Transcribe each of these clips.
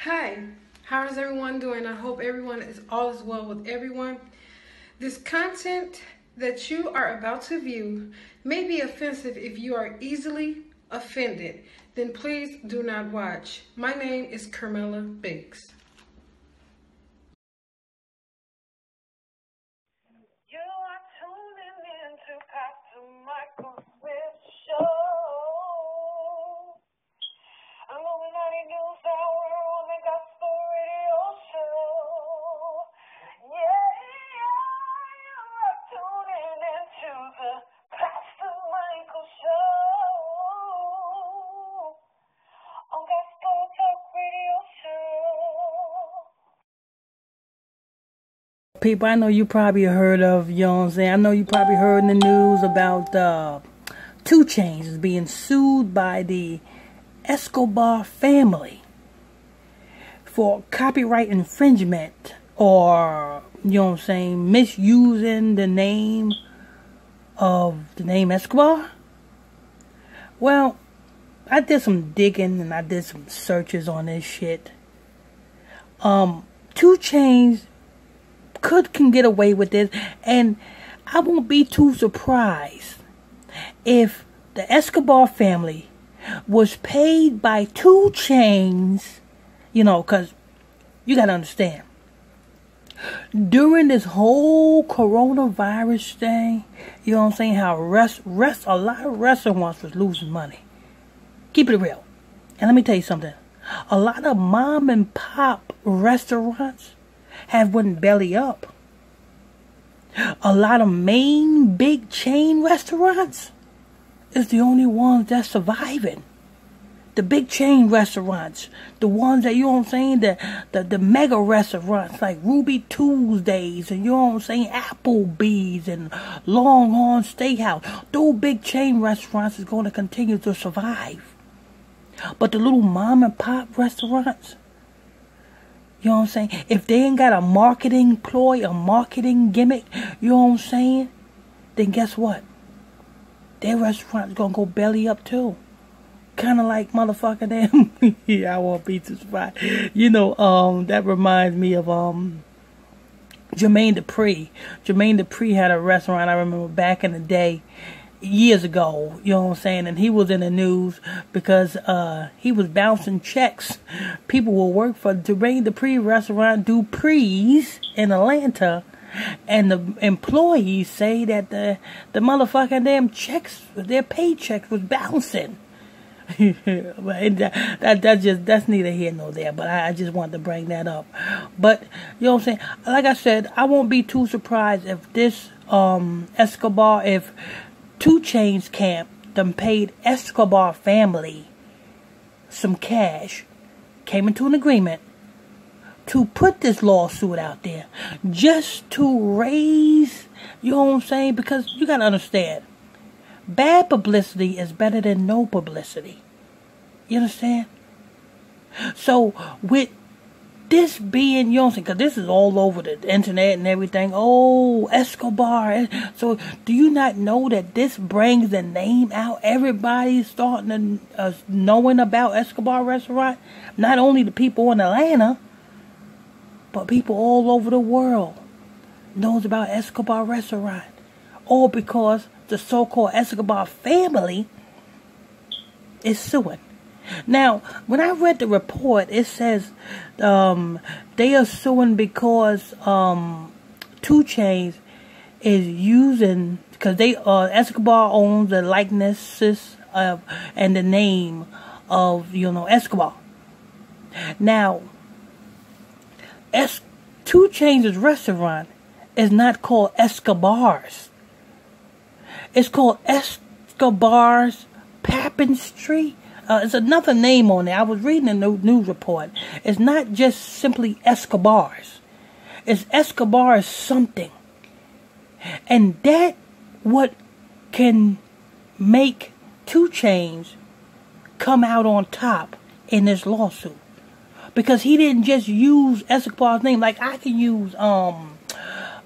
Hi, how is everyone doing? I hope everyone is all is well with everyone. This content that you are about to view may be offensive. If you are easily offended, then please do not watch. My name is Carmela Biggs. You are tuning in to Pastor Michael Smith Show. I'm Illuminati News Hour on the Gospel Radio Show. Yeah, you are tuning into the Pastor Michael Show on Gospel Talk Radio Show. People, I know you probably heard of, you know what I'm saying? I know you probably heard in the news about 2CHAINZ is being sued by the Escobar family for copyright infringement or, you know what I'm saying, misusing the name Escobar. Well, I did some digging and I did some searches on this shit. 2CHAINZ can get away with this, and I won't be too surprised if the Escobar family was paid by 2CHAINZ, you know, because you gotta understand, during this whole coronavirus thing, you know what I'm saying, how a lot of restaurants was losing money. Keep it real. And let me tell you something, a lot of mom and pop restaurants have went belly up. A lot of main big chain restaurants is the only ones that's surviving. The big chain restaurants, the ones that, you know what I'm saying, the mega restaurants like Ruby Tuesdays and, you know what I'm saying, Applebee's and Longhorn Steakhouse. Those big chain restaurants is going to continue to survive. But the little mom and pop restaurants, you know what I'm saying, if they ain't got a marketing ploy, a marketing gimmick, you know what I'm saying, then guess what? Their restaurant's gonna go belly up too. Kind of like motherfucker them. Yeah, I want pizza spot. You know, that reminds me of Jermaine Dupri. Jermaine Dupri had a restaurant, I remember back in the day, years ago, you know what I'm saying, and he was in the news because he was bouncing checks. People will work for Jermaine Dupri restaurant, Dupri's in Atlanta, and the employees say that the motherfucking damn checks, their paychecks was bouncing. That's neither here nor there, but I just wanted to bring that up. But you know what I'm saying, like I said, I won't be too surprised if this Escobar, if 2CHAINZ camp them paid Escobar family some cash, came into an agreement to put this lawsuit out there just to raise, you know what I'm saying, because you gotta understand, bad publicity is better than no publicity. You understand? So with this being, you know what I'm saying, because this is all over the internet and everything. Oh, Escobar. So do you not know that this brings the name out? Everybody's starting to knowing about Escobar restaurant. Not only the people in Atlanta, but people all over the world knows about Escobar restaurant. All because the so-called Escobar family is suing. Now, when I read the report, it says they are suing because 2CHAINZ is using, because they Escobar owns the likenesses of and the name of, you know, Escobar. Now, 2CHAINZ's restaurant is not called Escobar's. It's called Escobar's Pappin Street. It's another name on there. I was reading a news report. It's not just simply Escobar's. It's Escobar's something. And that what can make 2CHAINZ come out on top in this lawsuit. Because he didn't just use Escobar's name. Like I can use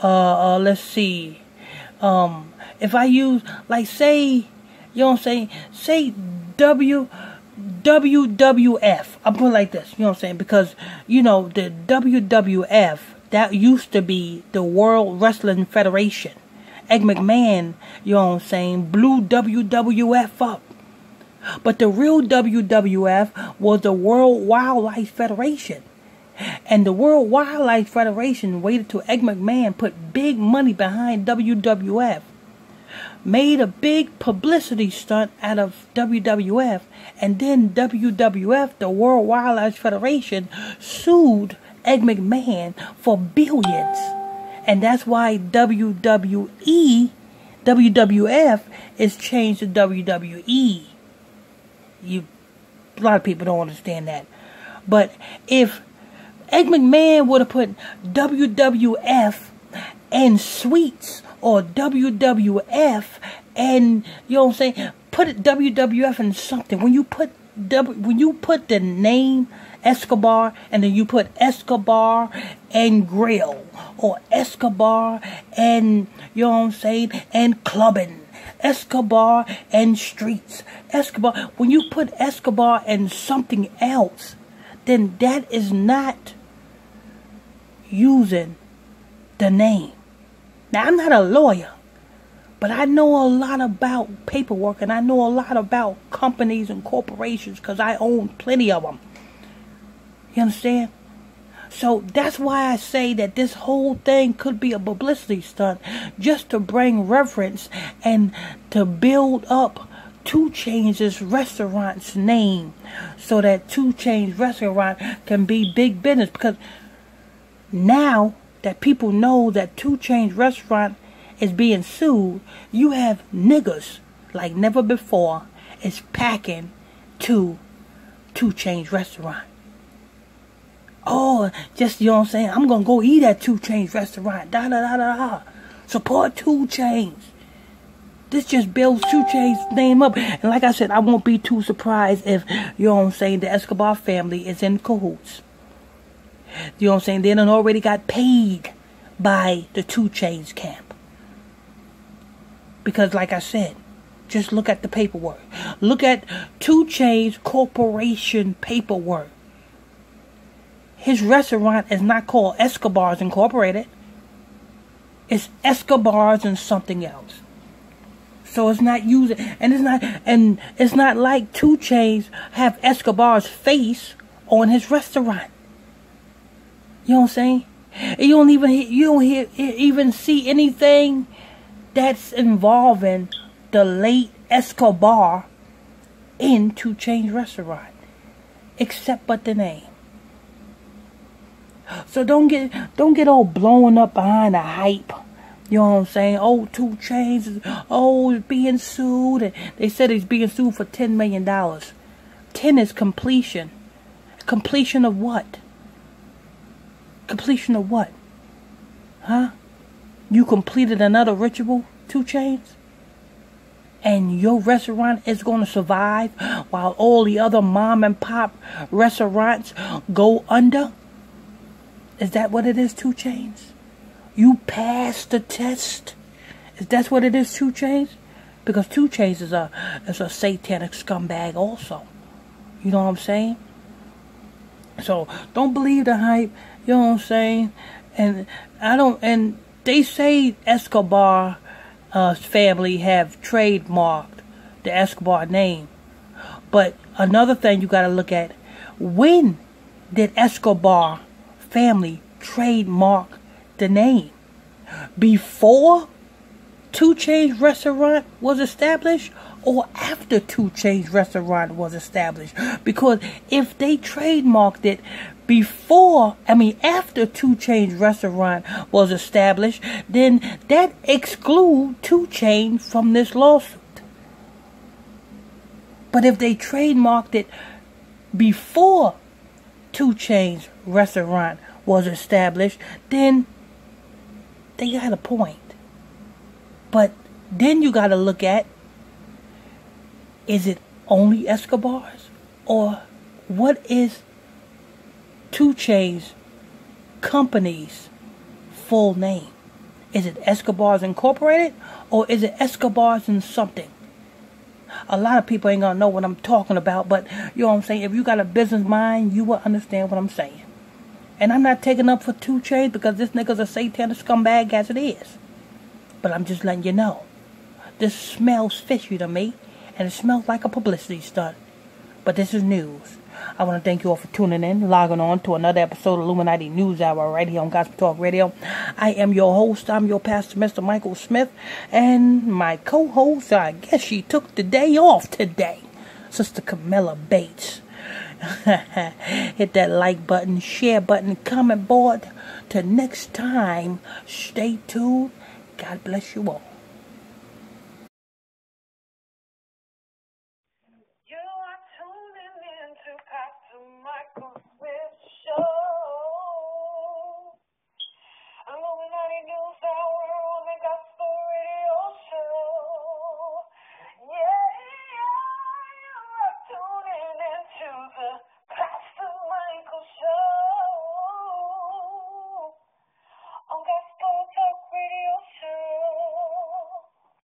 let's see, if I use, like, say, you know what I'm saying, say WWF. I'm putting it like this, you know what I'm saying? Because, you know, the WWF, that used to be the World Wrestling Federation. Egg McMahon, you know what I'm saying, blew WWF up. But the real WWF was the World Wildlife Federation. And the World Wildlife Federation waited till Egg McMahon put big money behind WWF. Made a big publicity stunt out of WWF, and then WWF, the World Wildlife Federation, sued Egg McMahon for billions. And that's why WWF is changed to WWE. A lot of people don't understand that. But if Egg McMahon would have put WWF and sweets, or WWF and, you know what I'm saying, put it WWF and something. When you put the name Escobar and then you put Escobar and Grill, or Escobar and, you know what I'm saying, and clubbing, Escobar and streets, Escobar. When you put Escobar and something else, then that is not using the name. Now, I'm not a lawyer, but I know a lot about paperwork, and I know a lot about companies and corporations because I own plenty of them. You understand? So that's why I say that this whole thing could be a publicity stunt just to bring reverence and to build up 2 Chainz' restaurant's name so that 2 Chainz restaurant can be big business. Because now that people know that 2 Chainz restaurant is being sued, you have niggas like never before is packing to 2 Chainz restaurant. Oh, just, you know what I'm saying, I'm gonna go eat at 2 Chainz restaurant. Da da da da da. Support 2 Chainz. This just builds 2 Chainz name up. And like I said, I won't be too surprised if, you know what I'm saying, the Escobar family is in cahoots. You know what I'm saying? They done already got paid by the 2 Chainz camp. Because like I said, just look at the paperwork. Look at 2 Chainz Corporation paperwork. His restaurant is not called Escobar's Incorporated. It's Escobar's and something else. So it's not using, and it's not like 2 Chainz have Escobar's face on his restaurant. You know what I'm saying? You don't even see anything that's involving the late Escobar in 2 Chainz restaurant, except but the name. So don't get all blown up behind the hype. You know what I'm saying? Oh, 2 Chainz is being sued, and they said he's being sued for $10 million. 10 is completion. Completion of what? Completion of what? Huh? You completed another ritual, 2 Chainz? And your restaurant is going to survive while all the other mom and pop restaurants go under? Is that what it is, 2 Chainz? You passed the test? Is that what it is, 2 Chainz? Because 2 Chainz is a satanic scumbag also. You know what I'm saying? So don't believe the hype. You know what I'm saying? And they say Escobar family have trademarked the Escobar name. But another thing you got to look at, when did Escobar family trademark the name? Before 2 Chainz restaurant was established, or after 2 Chainz restaurant was established? Because if they trademarked it after 2 Chainz restaurant was established, then that excludes 2 Chainz from this lawsuit. But if they trademarked it before 2 Chainz restaurant was established, then they got a point. But then you got to look at, is it only Escobar's? Or what is 2 Chainz company's full name? Is it Escobar's Incorporated, or is it Escobar's and something? A lot of people ain't gonna know what I'm talking about, but you know what I'm saying? If you got a business mind, you will understand what I'm saying. And I'm not taking up for 2 Chainz because this nigga's a satanic scumbag as it is. But I'm just letting you know. This smells fishy to me, and it smells like a publicity stunt. But this is news. I want to thank you all for tuning in, logging on to another episode of Illuminati News Hour right here on Gospel Talk Radio. I am your host. I'm your pastor, Mr. Michael Smith. And my co-host, I guess she took the day off today, Sister Camilla Bates. Hit that like button, share button, comment board. Till next time, stay tuned. God bless you all. You are tuning in to Pastor Michael Smith Show. Illuminati News Hour on the Gospel Radio Show. Yeah, you are tuning into the